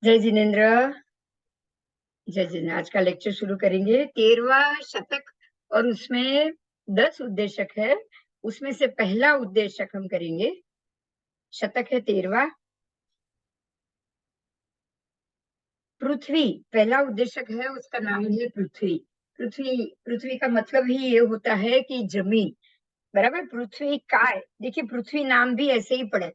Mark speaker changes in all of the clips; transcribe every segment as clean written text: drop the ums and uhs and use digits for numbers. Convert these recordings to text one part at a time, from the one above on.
Speaker 1: जय जिनेन्द्र। जय जिनेन्द्र। आज का लेक्चर शुरू करेंगे। 13वां शतक और उसमें 10 उद्देशक है। उसमें से पहला उद्देशक हम करेंगे। शतक है 13वां। पृथ्वी पहला उद्देशक है, उसका नाम है पृथ्वी। पृथ्वी पृथ्वी का मतलब ही ये होता है कि जमीन, बराबर। पृथ्वी काय, देखिए पृथ्वी नाम भी ऐसे ही पड़े,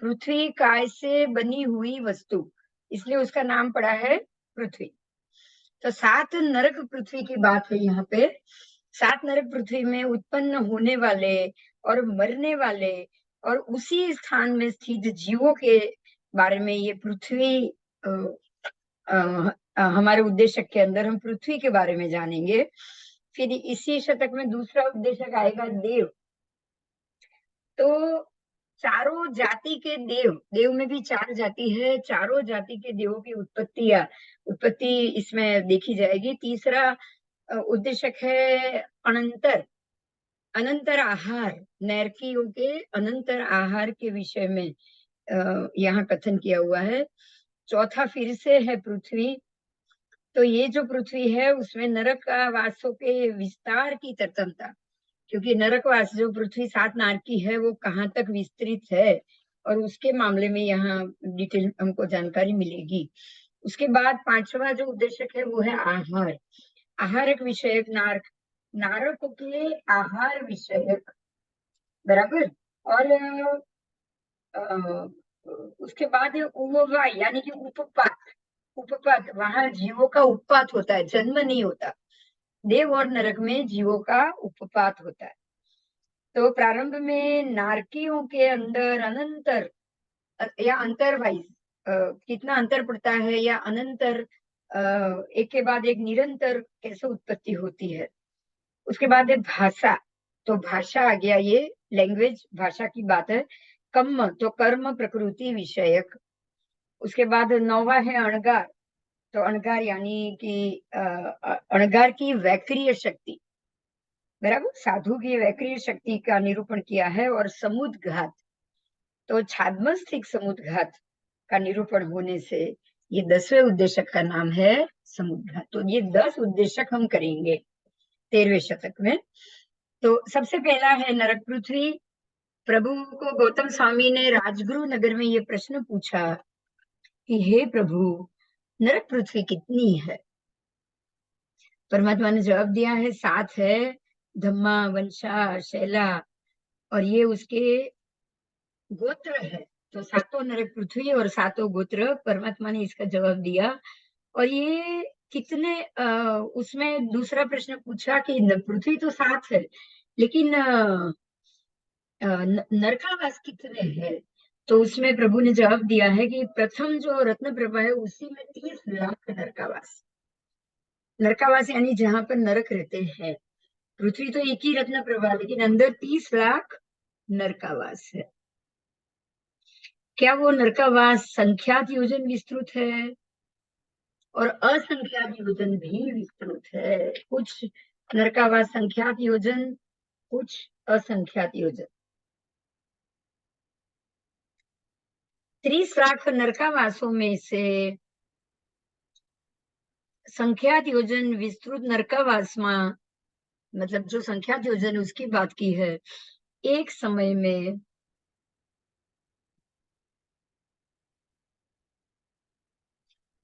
Speaker 1: पृथ्वी काय से बनी हुई वस्तु, इसलिए उसका नाम पड़ा है पृथ्वी। तो 7 नरक पृथ्वी की बात है यहाँ पे। 7 नरक पृथ्वी में उत्पन्न होने वाले और मरने वाले और उसी स्थान में स्थित जीवों के बारे में ये पृथ्वी अ, हमारे उद्देशक के अंदर हम पृथ्वी के बारे में जानेंगे। फिर इसी शतक में दूसरा उद्देशक आएगा देव। तो चारों जाति के देव, देव में भी 4 जाति है, चारों जाति के देवों की उत्पत्ति इसमें देखी जाएगी। तीसरा उद्देशक है अनंतर अनंतर आहार, नैर्कियों के अनंतर आहार के विषय में यहाँ कथन किया हुआ है। चौथा फिर से है पृथ्वी। तो ये जो पृथ्वी है उसमें नरक वासों के विस्तार की तरतमता, क्योंकि नरकवास जो पृथ्वी 7 नार की है वो कहाँ तक विस्तृत है और उसके मामले में यहाँ डिटेल हमको जानकारी मिलेगी। उसके बाद 5वां जो उद्देशक है वो है आहार, आहारक विषयक नारक के आहार विषयक, बराबर। और उसके बाद उपवा यानी कि उपपात। उपपात, वहां जीवों का उपपात होता है, जन्म नहीं होता। देव और नरक में जीवों का उपपात होता है। तो प्रारंभ में नारकियों के अंदर अनंतर या अंतर वाइज कितना अंतर पड़ता है या अनंतर एक के बाद एक निरंतर कैसे उत्पत्ति होती है। उसके बाद है भाषा। तो भाषा आ गया, ये लैंग्वेज भाषा की बात है। कर्म तो कर्म प्रकृति विषयक। उसके बाद 9वां है अणगार। तो अणगार यानी कि अणगार की वैक्रिय शक्ति, बराबर, साधु की वैक्रिय शक्ति का निरूपण किया है। और समुद्घात, तो छाद्मस्थिक समुद्घात का निरूपण होने से ये 10वें उद्देशक का नाम है समुद्घात। तो ये 10 उद्देशक हम करेंगे 13वें शतक में। तो सबसे पहला है नरक पृथ्वी। प्रभु को गौतम स्वामी ने राजगुरु नगर में ये प्रश्न पूछा कि हे प्रभु, नरक पृथ्वी कितनी है? परमात्मा ने जवाब दिया है 7 है, धम्मा, वंशा, शैला, और ये उसके गोत्र है। तो 7 नरक पृथ्वी और 7 गोत्र, परमात्मा ने इसका जवाब दिया। और ये कितने उसमें दूसरा प्रश्न पूछा कि पृथ्वी तो 7 है, लेकिन नरकावास कितने हैं? तो उसमें प्रभु ने जवाब दिया है कि प्रथम जो रत्न प्रभा है उसी में 30 लाख नरकावास। नरकावास यानी जहां पर नरक रहते हैं। पृथ्वी तो एक ही रत्न प्रभा, लेकिन अंदर 30 लाख नरकावास है। क्या वो नरकावास संख्यात योजन विस्तृत है और असंख्यात योजन भी विस्तृत है? कुछ नरकावास संख्यात योजन, कुछ असंख्यात योजन। 30 लाख नरकावासों में से संख्यात योजन विस्तृत नरकावास में, मतलब जो संख्यात योजन उसकी बात की है, एक समय में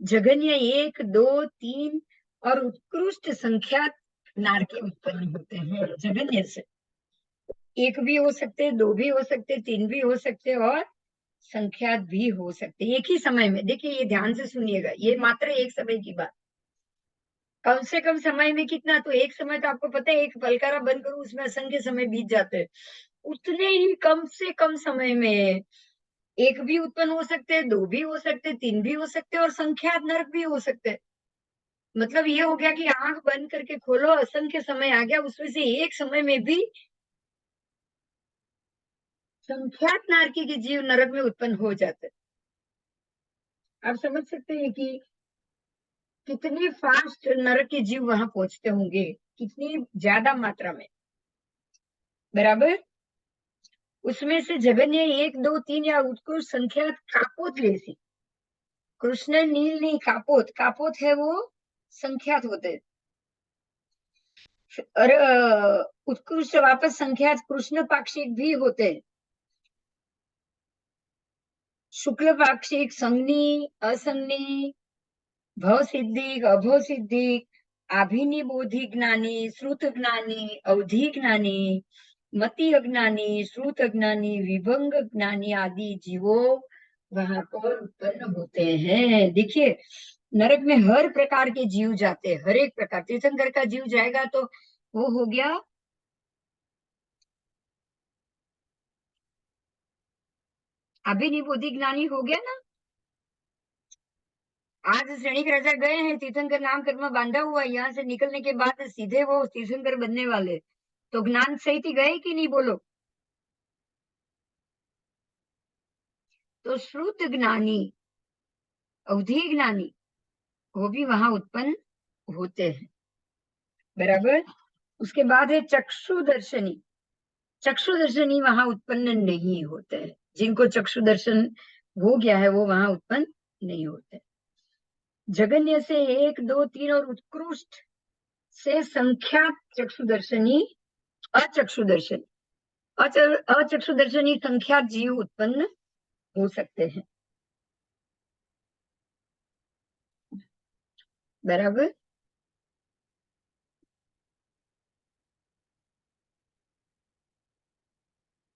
Speaker 1: जघन्य 1, 2, 3 और उत्कृष्ट संख्यात नारके उत्पन्न होते हैं। जघन्य से 1 भी हो सकते, 2 भी हो सकते, 3 भी हो सकते और संख्यात भी हो सकते, एक ही समय में। देखिए ये ध्यान से सुनिएगा, ये मात्र एक समय की बात। कम से कम समय में कितना? तो एक समय तो आपको पता है, एक पलकारा बंद करो उसमें असंख्य समय बीत जाते हैं। उतने ही कम से कम समय में 1 भी उत्पन्न हो सकते, 2 भी हो सकते, 3 भी हो सकते और संख्यात नरक भी हो सकते। मतलब ये हो गया कि आंख बंद करके खोलो, असंख्य समय आ गया, उसमें से एक समय में भी संख्यात नारकी के जीव नरक में उत्पन्न हो जाते। आप समझ सकते हैं कि कितनी फास्ट नरक के जीव वहां पहुंचते होंगे, कितनी ज्यादा मात्रा में, बराबर। उसमें से जघन्य 1, 2, 3 या उत्कृष्ट संख्यात कापोत जैसी, कृष्ण नील नहीं, कापोत, कापोत है वो संख्यात होते हैं। और उत्कृष्ट वापस संख्यात कृष्ण पाक्षिक भी होते हैं। शुक्ल पाक्षिक, संज्ञी, असंज्ञी, भव सिद्धिक, अभव सिद्धिक, आभिनिबोधि ज्ञानी, श्रुत ज्ञानी, अवधि ज्ञानी, मति अज्ञानी, श्रुत अज्ञानी, विभंग ज्ञानी आदि जीवों वहां पर उत्पन्न होते हैं। देखिए, नरक में हर प्रकार के जीव जाते हैं, हर एक प्रकार। तीर्थंकर का जीव जाएगा तो वो हो गया अभिनिबोधि ज्ञानी, हो गया ना। आज श्रेणिक राजा गए हैं, तीर्थंकर नाम कर्म बांधा हुआ, यहाँ से निकलने के बाद सीधे वो तीर्थंकर बनने वाले, तो ज्ञान सहित ही गए कि नहीं, बोलो। तो श्रुत ज्ञानी, अवधि ज्ञानी, वो भी वहां उत्पन्न होते हैं, बराबर। उसके बाद है चक्षु दर्शनी। चक्षु दर्शनी वहां उत्पन्न नहीं होते हैं। जिनको चक्षु दर्शन हो गया है वो वहां उत्पन्न नहीं होते। जगन्य से एक, दो, तीन और उत्कृष्ट से संख्यात चक्षुदर्शनी, अचक्षुदर्शनी, अचक्षुदर्शनी संख्यात जीव उत्पन्न हो सकते हैं, बराबर।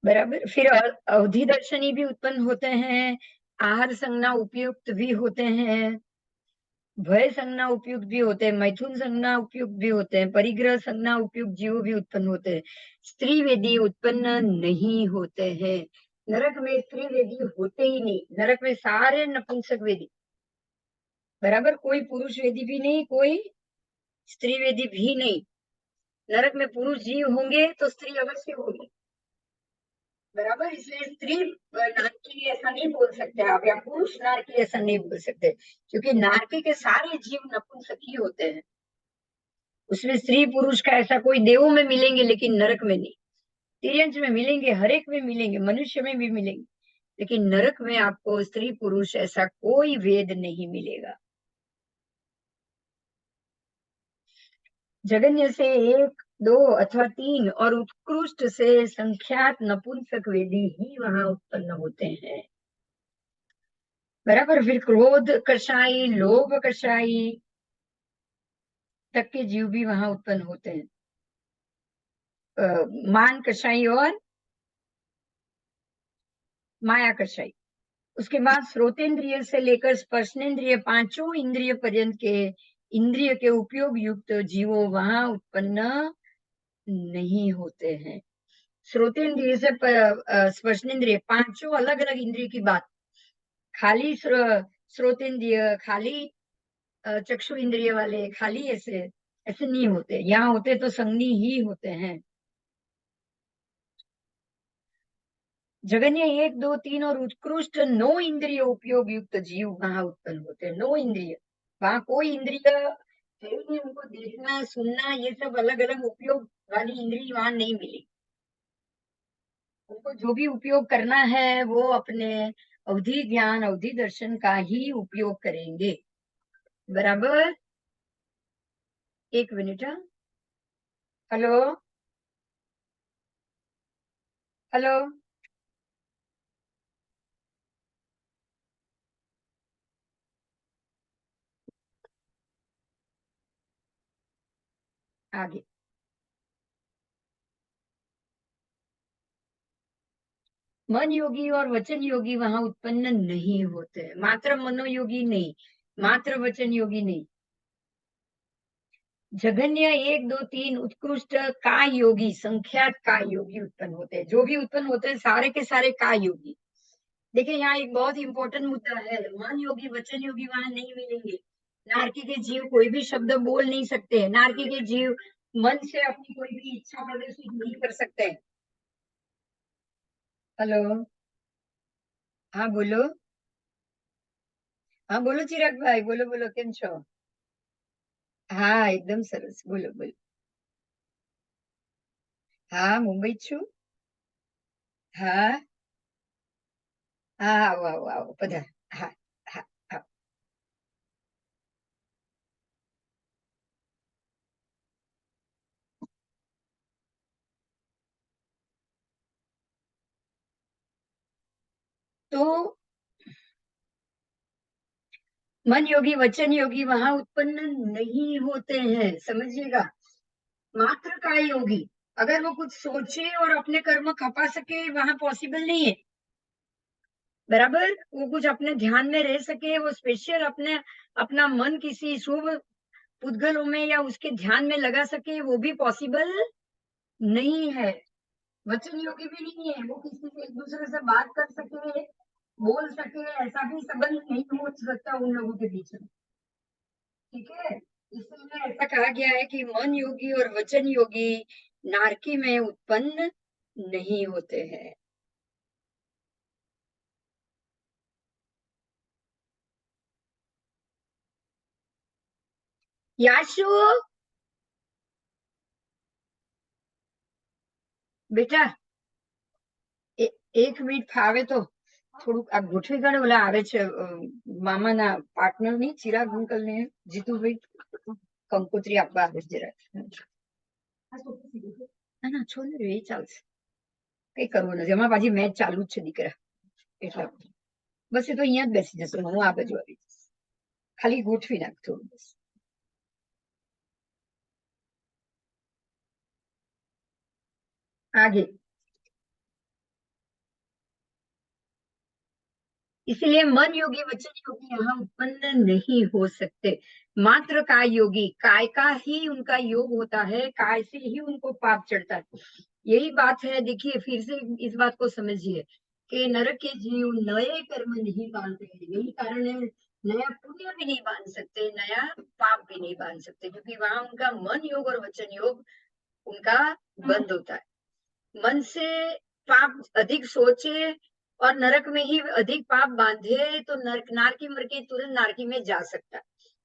Speaker 1: बराबर। फिर अवधि दर्शनी भी उत्पन्न होते हैं, आहार संज्ञा उपयुक्त भी होते हैं, भय संज्ञा उपयुक्त भी होते हैं, मैथुन संज्ञा उपयुक्त भी होते हैं, परिग्रह संज्ञा उपयुक्त जीव भी उत्पन्न होते हैं। स्त्री वेदी उत्पन्न नहीं होते हैं। नरक में स्त्री वेदी होते ही नहीं, नरक में सारे नपुंसक वेदी, बराबर। कोई पुरुष वेदी भी नहीं, कोई स्त्री वेदी भी नहीं। नरक में पुरुष जीव होंगे तो स्त्री अवश्य होगी, बराबर। इसलिए स्त्री नारकी ऐसा नहीं बोल सकते आप, या पुरुष नारकी ऐसा नहीं बोल सकते, क्योंकि नारकी के सारे जीव नपुंसक ही होते हैं। उसमें स्त्री पुरुष का ऐसा कोई, देवों में मिलेंगे लेकिन नरक में नहीं। तिर्यंच में मिलेंगे, हर एक में मिलेंगे, मनुष्य में भी मिलेंगे, लेकिन नरक में आपको स्त्री पुरुष ऐसा कोई भेद नहीं मिलेगा। जगन्य से एक, दो अथवा तीन और उत्कृष्ट से संख्यात नपुंसक वेदी ही वहां उत्पन्न होते हैं, बराबर। फिर क्रोध कषाई, लोभ कषाई तक के जीव भी वहां उत्पन्न होते हैं, मान कषाई और माया कषाई। उसके बाद श्रोतेंद्रिय से लेकर स्पर्शनेन्द्रिय, पांचों इंद्रिय पर्यंत के इंद्रिय के उपयोग युक्त जीवों वहां उत्पन्न नहीं होते हैं। श्रोतेंद्रिय से स्पर्शनेन्द्रिय, पांचों अलग अलग इंद्रिय की बात, खाली श्रोतेंद्रिय, खाली चक्षु इंद्रिय वाले, खाली ऐसे ऐसे नहीं होते। यहाँ होते तो संज्ञी ही होते हैं। जगन्य एक, दो, तीन और उत्कृष्ट नौ इंद्रिय उपयोग युक्त जीव वहां उत्पन्न होते हैं। नौ इंद्रिय, वहां कोई इंद्रिय है ही नहीं, उनको देखना सुनना ये सब अलग अलग उपयोग वाली इंद्रिय वहां नहीं मिली। उनको जो भी उपयोग करना है वो अपने अवधि ज्ञान, अवधि दर्शन का ही उपयोग करेंगे, बराबर। एक मिनट, हाँ। हेलो, हेलो, आगे। मन योगी और वचन योगी वहां उत्पन्न नहीं होते, मात्र मनोयोगी नहीं, मात्र वचन योगी नहीं। जघन्य एक, दो, तीन उत्कृष्ट काय योगी, संख्यात काय योगी उत्पन्न होते हैं। जो भी उत्पन्न होते हैं सारे के सारे काय योगी। देखिए, यहाँ एक बहुत इंपॉर्टेंट मुद्दा है, मन योगी वचन योगी वहां नहीं मिलेंगे। नारकी के जीव कोई भी शब्द बोल नहीं सकते, नारकी के जीव मन से अपनी कोई भी इच्छा प्रदर्शित नहीं कर सकते। हेलो, हाँ बोलो। हाँ बोलो चिराग भाई, बोलो बोलो, केम छो? हाँ एकदम सरस, बोलो बोलो। हाँ मुंबई छू। हाँ हाँ, आओ आओ आओ, पधार। हाँ हाँ, आओ। मन योगी वचन योगी वहां उत्पन्न नहीं होते हैं, समझिएगा। मात्र काय योगी, अगर वो कुछ सोचे और अपने कर्म खपा सके, वहां पॉसिबल नहीं है। बराबर, वो कुछ अपने ध्यान में रह सके, वो स्पेशल अपने अपना मन किसी शुभ पुद्गलों में या उसके ध्यान में लगा सके, वो भी पॉसिबल नहीं है। वचन योगी भी नहीं है, वो किसी से एक दूसरे से बात कर सके, बोल सके, ऐसा भी संबंध नहीं हो सकता उन लोगों के बीच में। ठीक है, इसलिए ऐसा कहा गया है कि मन योगी और वचन योगी नारकी में उत्पन्न नहीं होते हैं। याशु बेटा, एक મિનિટ ફાવે તો થોડુંક આ ગોઠવી કાઢો, ઓલા આવે છે મામાના પાર્ટનર ની ચિરાગ અંકલ ને જીતુભાઈ કંકોત્રી આપવા આવે છે જરાક. ના ના છો ને એ ચાલશે, કઈ કરવું નથી, હમણાં પાછી મેચ ચાલુ જ છે દીકરા, એટલા બસ એ તો અહીંયા જ બેસી જશે, હું આ બાજુ આવી જઈશ, ખાલી ગોઠવી નાખ થોડું બસ आगे। इसलिए मन योगी वचन योगी यहाँ उत्पन्न नहीं हो सकते। मात्र काय योगी, काय का ही उनका योग होता है, काय से ही उनको पाप चढ़ता है। यही बात है, देखिए फिर से इस बात को समझिए कि नरक के जीव नए कर्म नहीं बांधते हैं, यही कारण है नया पुण्य भी नहीं बांध सकते, नया पाप भी नहीं बांध सकते, क्योंकि वहां उनका मन योग और वचन योग उनका बंद होता है। मन से पाप अधिक सोचे और नरक में ही अधिक पाप बांधे तो नरक नारकी मर के तुरंत नारकी में जा सकता है,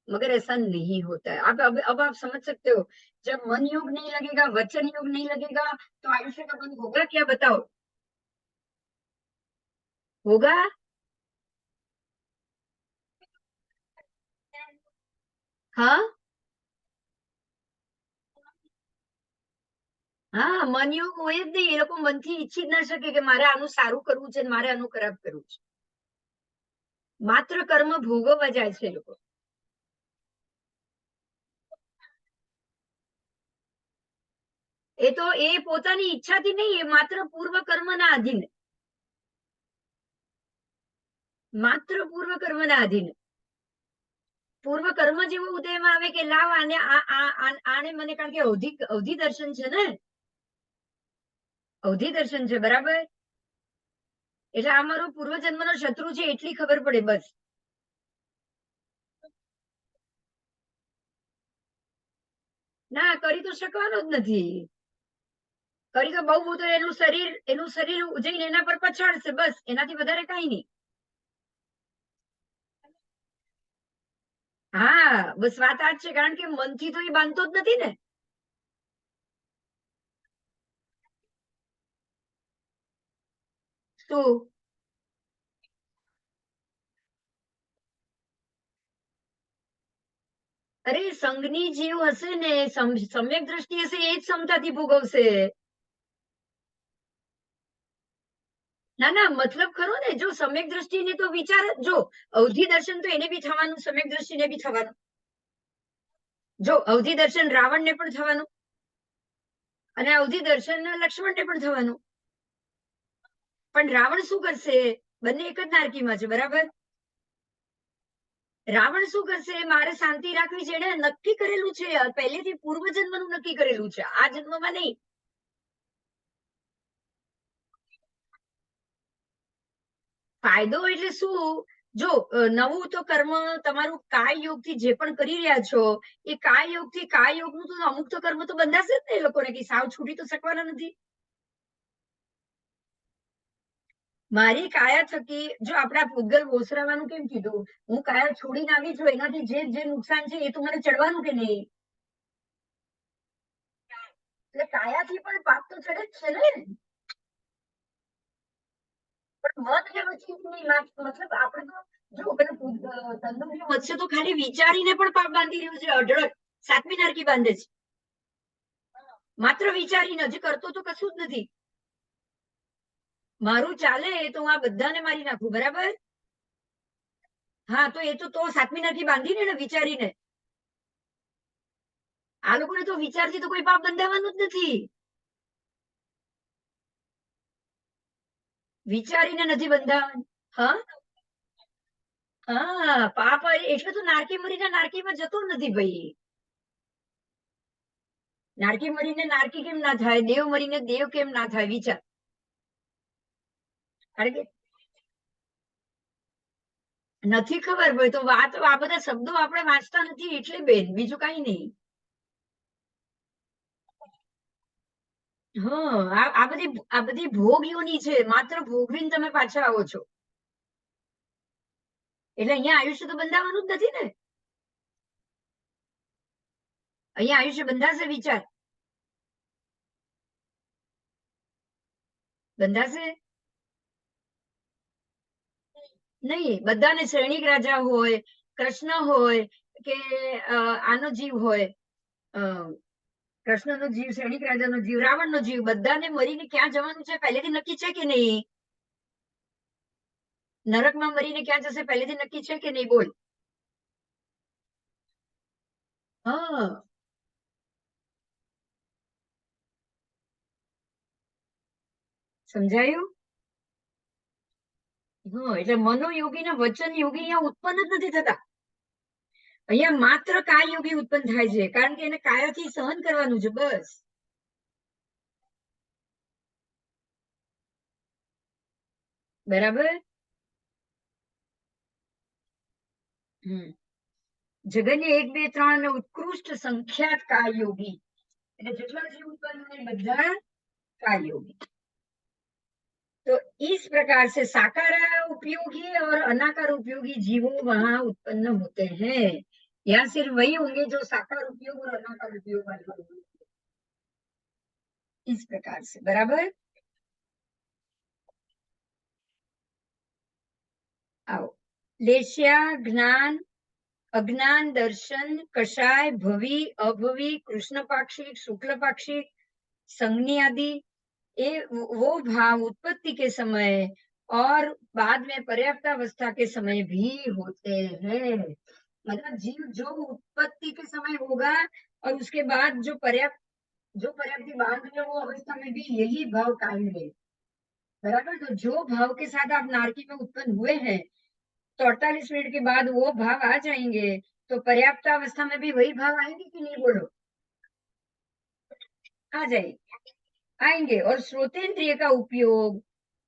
Speaker 1: मगर ऐसा नहीं होता है। अब आप समझ सकते हो, जब मन योग नहीं लगेगा, वचन योग नहीं लगेगा, तो आयुष्य का बंध होगा क्या, बताओ? होगा? हाँ હા, મન યોગ હોય જ નહીં, એ લોકો મનથી ઈચ્છી જ ના શકે કે મારે આનું સારું કરવું છે, મારે આનું ખરાબ કરવું છે, માત્ર કર્મ ભોગવવા જાય છે એ લોકો। એ તો એ પોતાની ઈચ્છાથી નહીં, એ માત્ર પૂર્વ કર્મના આધીન, માત્ર પૂર્વ કર્મના આધીન। પૂર્વ કર્મ જેવો ઉદયમાં આવે કે લાવ આને આને મને, કારણ કે અવધિ દર્શન છે ને, અવધિ દર્શન છે, બરાબર, એટલે આ મારો પૂર્વજન્મનો શત્રુ છે એટલી ખબર પડે બસ। ના, કરી તો શકવાનો જ નથી, કરી તો બહુ તો એનું શરીર જઈને એના પર પછાડશે, બસ એનાથી વધારે કઈ નહીં। હા, બસ વાત આ જ છે, કારણ કે મનથી તો એ બાંધતો જ નથી ને। શું? અરે સંઘની જીવ હશે ને, સમ્યક દ્રષ્ટિ હશે, એ જ ક્ષમતાથી ભોગવશે। ના ના, મતલબ ખરો ને, જો સમ્યક દ્રષ્ટિને તો વિચાર, જો અવધિ દર્શન તો એને બી થવાનું, સમ્યક દ્રષ્ટિને બી થવાનું, જો અવધિ દર્શન રાવણને પણ થવાનું અને અવધિ દર્શન લક્ષ્મણને પણ થવાનું, પણ રાવણ શું કરશે? બંને એક જ નારકીમાં છે, બરાબર? રાવણ શું કરશે? મારે શાંતિ રાખવી છે, એને નક્કી કરેલું છે, પહેલેથી પૂર્વ જન્મનું નક્કી કરેલું છે, આ જન્મમાં નહીં। ફાયદો એટલે શું? જો નવું તો કર્મ તમારું કાય યોગ થી જે પણ કરી રહ્યા છો, એ કાય યોગ થી કાય યોગ નું તો અમુક તો કર્મ તો બંધાશે જ ને એ લોકોને, કે સાવ છૂટી તો શકવાના નથી। મારી કાયા થકી, જો આપણા પૂતગલ ઓસરાવાનું કેમ કીધું, હું કાયા છોડીને આવી છું, એનાથી જે જે નુકસાન છે એ તો મને ચડવાનું કે નહીં? એટલે કાયાથી પણ પાપ તો ચડે જ છે ને, પણ મન એ વચ્ચે મતલબ આપણે તો જો પેલું તંદુરી મત્સ્ય તો ખાલી વિચારીને પણ પાપ બાંધી રહ્યું છે, અઢળક સાતમી નારકી બાંધે છે, માત્ર વિચારીને, હજી કરતો તો કશું જ નથી। મારું ચાલે તો હું આ બધાને મારી નાખું, બરાબર? હા તો એ તો સાતમી નરકી બાંધીને ને વિચારીને. આ લોકોને તો વિચારથી તો કોઈ પાપ બંધાવવાનું જ નથી. વિચારીને નથી બંધાવવાનું. હા હા પાપ એટલે તો નારકી મરીને નારકીમાં જતો નથી ભાઈ. નારકી મરીને નારકી કેમ ના થાય, દેવ મરીને દેવ કેમ ના થાય, વિચાર. કારણ કે નથી ખબર ભાઈ, તો વાત આ બધા શબ્દો આપણે વાંચતા નથી એટલે બેન, બીજું કઈ નહીં. હા આ બધી ભોગીઓની છે, માત્ર ભોગવીને તમે પાછા આવો છો. એટલે અહીંયા આયુષ્ય તો બંધાવાનું જ નથી ને. અહીંયા આયુષ્ય બંધાશે, વિચાર. બંધાશે નહીં. બધાને શ્રેણિક રાજા હોય, કૃષ્ણ હોય કે આનો જીવ હોય, કૃષ્ણનો જીવ, શ્રેણિક રાજાનો જીવ, રાવણનો જીવ, બધાને મરીને ક્યાં જવાનું છે પહેલેથી નક્કી છે કે નહીં? નરકમાં મરીને ક્યાં જશે પહેલેથી નક્કી છે કે નહીં? બોલ. હા સમજાયું? હા એટલે મનોયોગી ને વચન યોગી અહીંયા ઉત્પન્ન જ નથી થતા. અહીંયા માત્ર કાય યોગી ઉત્પન્ન થાય છે, કારણ કે એને કાયાથી સહન કરવાનું છે, બસ. બરાબર. જગન્ય 1 2 3 અને ઉત્કૃષ્ટ સંખ્યાત કાય યોગી, એટલે જેટલા જીવ ઉત્પન્ન બધા काल योगी। तो इस प्रकार से साकार उपयोगी और अनाकार उपयोगी जीवो वहां उत्पन्न होते हैं। यहाँ सिर्फ वही होंगे जो साकार उपयोग और अनाकार उपयोग वाले होंगे। इस प्रकार से बराबर। आओ लेश्या ज्ञान अज्ञान दर्शन कषाय भवी अभवी कृष्ण पाक्षिक शुक्ल पाक्षिक संज्ञी आदि ये वो भाव उत्पत्ति के समय और बाद में पर्याप्तावस्था के समय भी होते हैं। मतलब जीव जो उत्पत्ति के समय होगा और उसके बाद जो पर्याप्ति बांध रहे वो अवस्था में भी यही भाव कायम रहे। बराबर। तो जो भाव के साथ आप नारकी में उत्पन्न हुए हैं तो 48 मिनट के बाद वो भाव आ जाएंगे, तो पर्याप्त अवस्था में भी वही भाव आएंगे कि नहीं? बोलो। आ जाएंगे, आएंगे। और श्रोतेंद्रिय का उपयोग,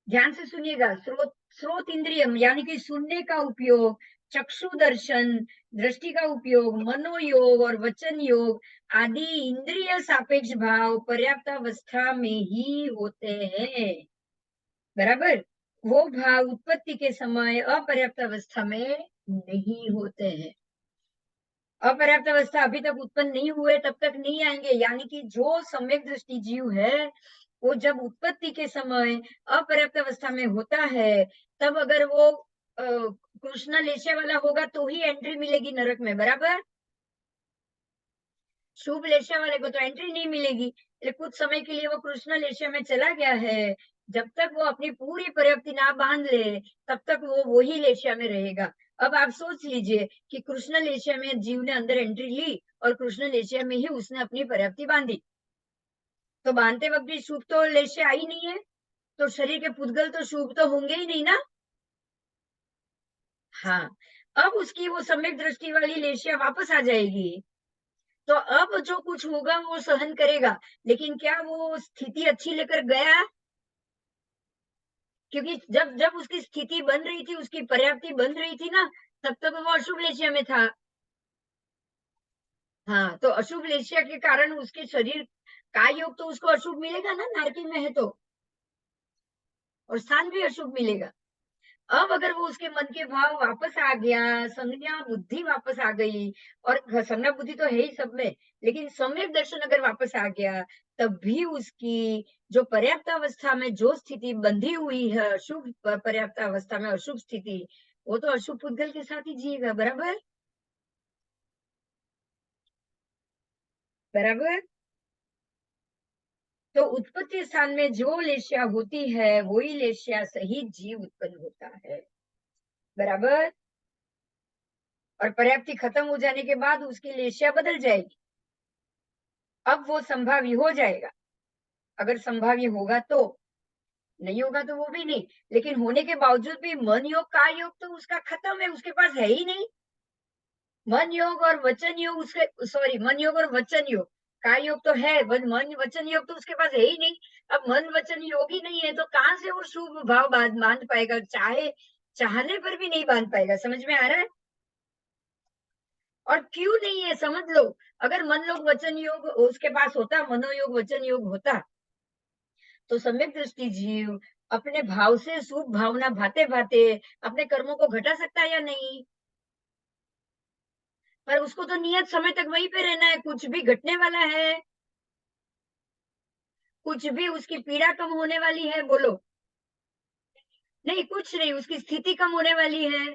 Speaker 1: ध्यान से सुनिएगा, स्रोत इंद्रिय यानी कि सुनने का उपयोग, चक्षु दर्शन दृष्टि का उपयोग, मनोयोग और वचन योग आदि इंद्रिय सापेक्ष भाव पर्याप्त अवस्था में ही होते हैं। बराबर। वो भाव उत्पत्ति के समय अपर्याप्त अवस्था में नहीं होते हैं। अपर्याप्त अवस्था अभी तक उत्पन्न नहीं हुए तब तक नहीं आएंगे। यानी कि जो सम्यक दृष्टि जीव है वो जब उत्पत्ति के समय अपर्याप्त अवस्था में होता है, तब अगर वो कृष्ण लेशे वाला होगा तो ही एंट्री मिलेगी नरक में। बराबर। शुभ लेशा वाले को तो एंट्री नहीं मिलेगी। कुछ समय के लिए वो कृष्ण लेशा में चला गया है, जब तक वो अपनी पूरी पर्याप्ति ना बांध ले तब तक वो वही लेशा में रहेगा। अब आप सोच लीजिए कि कृष्ण लेशा में जीव ने अंदर एंट्री ली और कृष्ण लेशा में ही उसने अपनी पर्याप्ति बांधी, तो बांधते वक्त भी शुभ तो लेशा आई नहीं है, तो शरीर के पुद्गल तो शुभ तो होंगे ही नहीं ना। हाँ। अब उसकी वो सम्यक दृष्टि वाली लेशिया वापस आ जाएगी, तो अब जो कुछ होगा वो सहन करेगा। लेकिन क्या वो स्थिति अच्छी लेकर गया? क्योंकि जब जब उसकी स्थिति बन रही थी, उसकी पर्याप्ति बन रही थी ना, तब तक वो अशुभ लेशिया में था। हाँ तो अशुभ लेशिया के कारण उसके शरीर का योग तो उसको अशुभ मिलेगा ना, नारकी में है तो, और स्थान भी अशुभ मिलेगा। अब अगर वो उसके मन के भाव वापस आ गया, संज्ञा बुद्धि वापस आ गई, और संज्ञा बुद्धि तो है ही सब में, लेकिन सम्यक दर्शन अगर वापस आ गया, तब भी उसकी जो पर्याप्त अवस्था में जो स्थिति बंधी हुई है, अशुभ पर्याप्त अवस्था में अशुभ स्थिति, वो तो अशुभ पुद्गल के साथ ही जिएगा। बराबर। बराबर। तो उत्पत्ति स्थान में जो लेशिया होती है वही लेशिया सही जीव उत्पन्न होता है। बराबर। और पर्याप्ति खत्म हो जाने के बाद उसकी लेशिया बदल जाएगी। अब वो संभाव्य हो जाएगा, अगर संभाव्य होगा तो, नहीं होगा तो वो भी नहीं। लेकिन होने के बावजूद भी मन योग का योग तो उसका खत्म है, उसके पास है ही नहीं। मन योग और वचन योग उसके, सॉरी, मन योग और वचन योग का योग तो है, मन वचन योग तो उसके पास है ही नहीं। अब मन वचन योग ही नहीं है तो कहां से वो शुभ भाव बांध पाएगा? चाहने पर भी नहीं बांध पाएगा। समझ में आ रहा है? और क्यों नहीं है समझ लो। अगर मन योग वचन योग उसके पास होता, मनोयोग वचन योग होता, तो सम्यक दृष्टि जीव अपने भाव से शुभ भावना भाते भाते अपने कर्मों को घटा सकता है या नहीं? पर उसको तो नियत समय तक वहीं पे रहना है। कुछ भी घटने वाला है? कुछ भी उसकी पीड़ा कम होने वाली है? बोलो। नहीं, कुछ नहीं, उसकी स्थिति कम होने वाली है।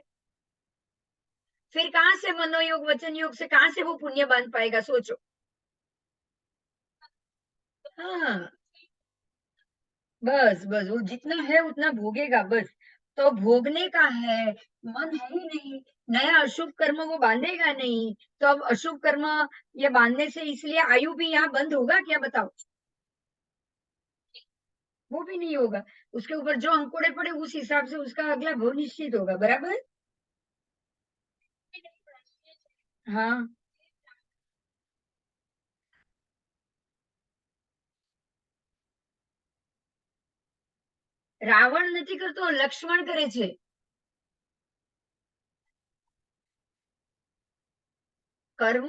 Speaker 1: फिर कहां से मनोयोग वचन योग से कहां से वो पुण्य बांध पाएगा? सोचो। हाँ, बस बस वो जितना है उतना भोगेगा बस। तो भोगने का है, मन है ही नहीं। नया अशुभ कर्म वो बांधेगा नहीं। तो अब अशुभ कर्म ये बांधने से इसलिए आयु भी यहाँ बंद होगा क्या? बताओ। वो भी नहीं होगा। उसके ऊपर जो अंकुड़े पड़े उस हिसाब से उसका अगला भव निश्चित होगा। बराबर। हाँ, રાવણ નથી કરતો, લક્ષ્મણ કરે છે. કર્મ,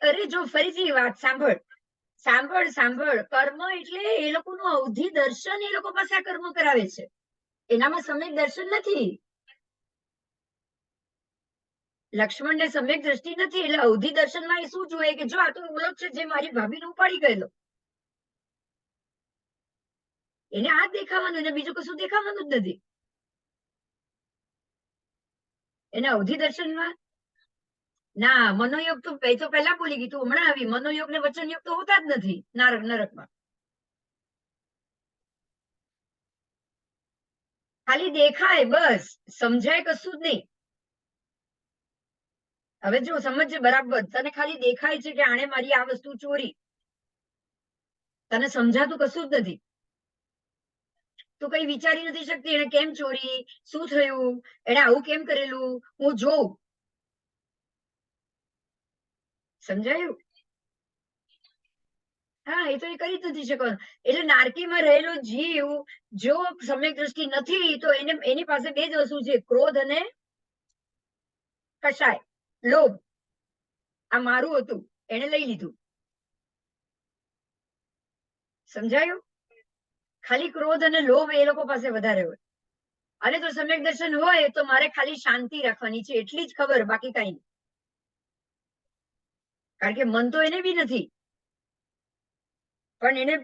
Speaker 1: અરે જો ફરીથી વાત સાંભળ, સાંભળ સાંભળ. કર્મ એટલે એ લોકોનું અવધિ દર્શન, એ લોકો પાસે આ કર્મ કરાવે છે. એનામાં સમ્યક દર્શન નથી. લક્ષ્મણ ને સમ્યક દ્રષ્ટિ નથી, એટલે અવધિ દર્શનમાં એ શું જોઈએ કે જો આ તો ઓલો છે જે મારી ભાભીને ઉપાડી ગયેલો, એને આ જ દેખાવાનું, એને બીજું કશું દેખાવાનું જ નથી. એને અવધિ દર્શનમાં ના, મનોયોગ તો પહેલા બોલી ગઈ તું, હમણાં આવી. મનોયોગ ને વચનયોગ તો હોતા જ નથી નરકમાં. ખાલી દેખાય બસ, સમજાય કશું જ નહીં. હવે જો સમજ બરાબર, તને ખાલી દેખાય છે કે આણે મારી આ વસ્તુ ચોરી, તને સમજાતું કશું જ નથી. તું કઈ વિચારી નથી શકતી એને કેમ ચોરી, શું થયું, એને આવું કેમ કરેલું, હું જોઉં. સમજાયું? હા, એ તો એ કરી જ નથી શકવાનું. એટલે નારકીમાં રહેલો જીવ જો સમ્યક દ્રષ્ટિ નથી તો એને એની પાસે બે જ વસ્તુ છે, ક્રોધ અને કશાય, લોભ. આ મારું હતું, એને લઈ લીધું. સમજાયું? ખાલી ક્રોધ અને લોભ એ લોકો પાસે વધારે હોય. અને જો સમ્યક દર્શન હોય તો મારે ખાલી શાંતિ રાખવાની છે, એટલી જ ખબર, બાકી કઈ નહીં. કારણ કે મન તો એને બી નથી, પણ એને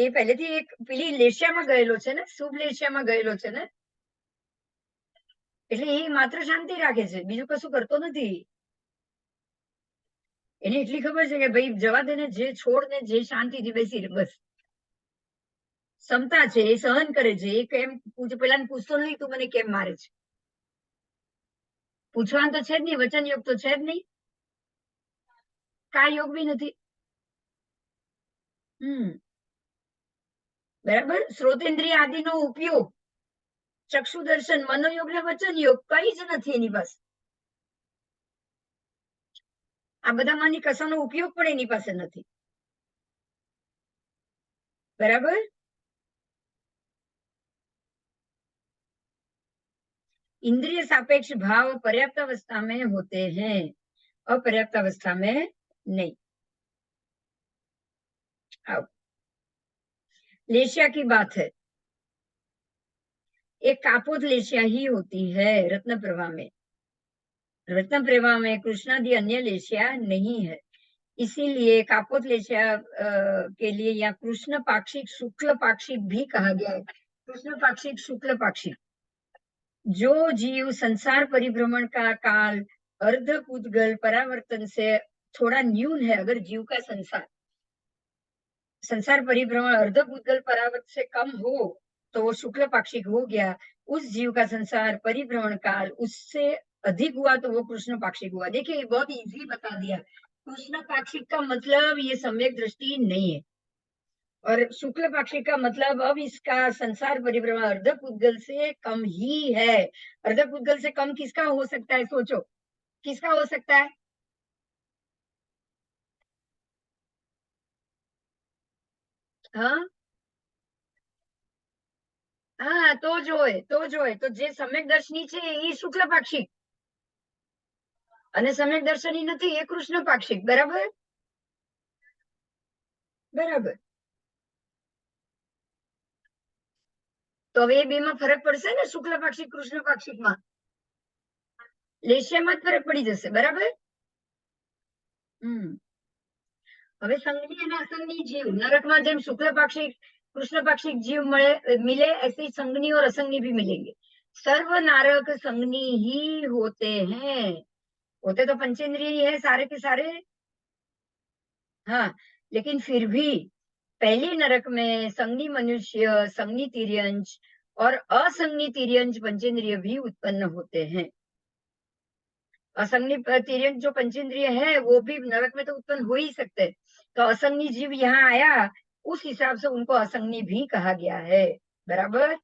Speaker 1: એ પહેલેથી એક પેલી લેશિયામાં ગયેલો છે ને, શુભ લેશિયામાં ગયેલો છે ને, એટલે એ માત્ર શાંતિ રાખે છે, બીજું કશું કરતો નથી. એને એટલી ખબર છે કે ભાઈ જવા દે ને, જે છોડ ને, જે શાંતિથી બેસી રહે બસ. ક્ષમતા છે, એ સહન કરે છે. એ કેમ પેલાને પૂછતો નથી તું મને કેમ મારે છે, પૂછવાનું તો છે જ નહીં. વચન યોગ તો છે જ નહીં, કા યોગ બી નથી. બરાબર. શ્રોતેન્દ્રિય આદિનો ઉપયોગ, ચક્ષુ દર્શન, મનોયોગ ને વચન યોગ કઈ જ નથી એની પાસે. આ બધામાંની કશાનો ઉપયોગ પણ એની પાસે નથી. बराबर. इंद्रिय सापेक्ष भाव पर्याप्त अवस्था में होते हैं, अपर्याप्त अवस्था में नहीं. आओ, लेशिया की बात है. एक कापोत लेशिया ही होती है रत्न प्रवाह में. रत्न प्रवाह में कृष्णादि अन्य लेशिया नहीं है. इसीलिए कापोत लेशिया के लिए या कृष्ण पाक्षिक शुक्ल पाक्षिक भी कहा गया है. कृष्ण पाक्षिक शुक्ल पाक्षिक. जो जीव संसार परिभ्रमण का काल अर्ध पुद्गल परावर्तन से थोड़ा न्यून है, अगर जीव का संसार परिभ्रमण अर्ध पुद्गल परावर्तन से कम हो तो वो शुक्ल पाक्षिक हो गया. उस जीव का संसार परिभ्रमण काल उससे अधिक हुआ तो वो कृष्ण पाक्षिक हुआ। देखिए ये बहुत इजी बता दिया। कृष्ण पाक्षिक का मतलब ये सम्यक दृष्टि नहीं है, और शुक्ल पाक्षिक का मतलब अब इसका संसार परिभ्रमण अर्धपुद्गल से कम ही है। अर्धपुद्गल से कम किसका हो सकता है, सोचो किसका हो सकता है? हाँ हाँ, તો જે સમ્યક દર્શની છે એ શુક્લ પાક્ષિક, અને સમ્યક દર્શની નથી એ કૃષ્ણ પાક્ષિક. બરાબર બરાબર. તો હવે એ બેમાં ફરક પડશે ને, શુક્લ પાક્ષિક કૃષ્ણ પાક્ષિકમાં લેશિયામાં જ ફરક પડી જશે. બરાબર. હવે સંઘની અને અસંગની જીવ નરકમાં જેમ શુક્લ પાક્ષિક कृष्ण पाक्षिक जीव मिले, ऐसे ही संगनी और असंगनी भी मिलेंगे. सर्व नारक संगनी ही होते हैं. होते तो पंचेंद्रिय ही है सारे के सारे. हाँ, लेकिन फिर भी पहली नरक में संगनी मनुष्य, संगनी तिर्यंच और असंगनी तिर्यंच पंचेंद्रिय भी उत्पन्न होते हैं. असंगनी तिर्यंच जो पंचेंद्रिय है वो भी नरक में तो उत्पन्न हो ही सकते हैं. तो असंगनी जीव यहाँ आया, उस हिसाब से उनको असंगनी भी कहा गया है. बराबर.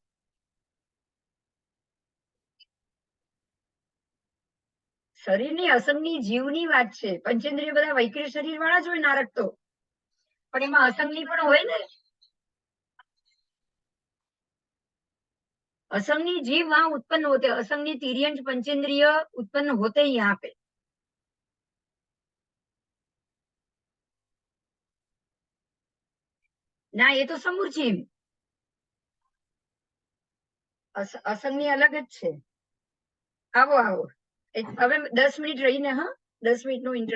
Speaker 1: શરીરની અસંગની જીવની વાત છે. પંચેન્દ્રિય બધા વૈકલ્ય શરીર વાળા જ હોય નારક તો, પણ એમાં અસંગની પણ હોય ને. असंगनी जीव वहां उत्पन्न होते, असंगनी तिर्यंच पंचेंद्रिय उत्पन्न होते ही यहाँ पे. ના એ તો સમૂર્જીવ, અસંગની અલગ જ છે. આવો આવો, હવે 10 મિનિટ રહીને, હા 10 મિનિટનું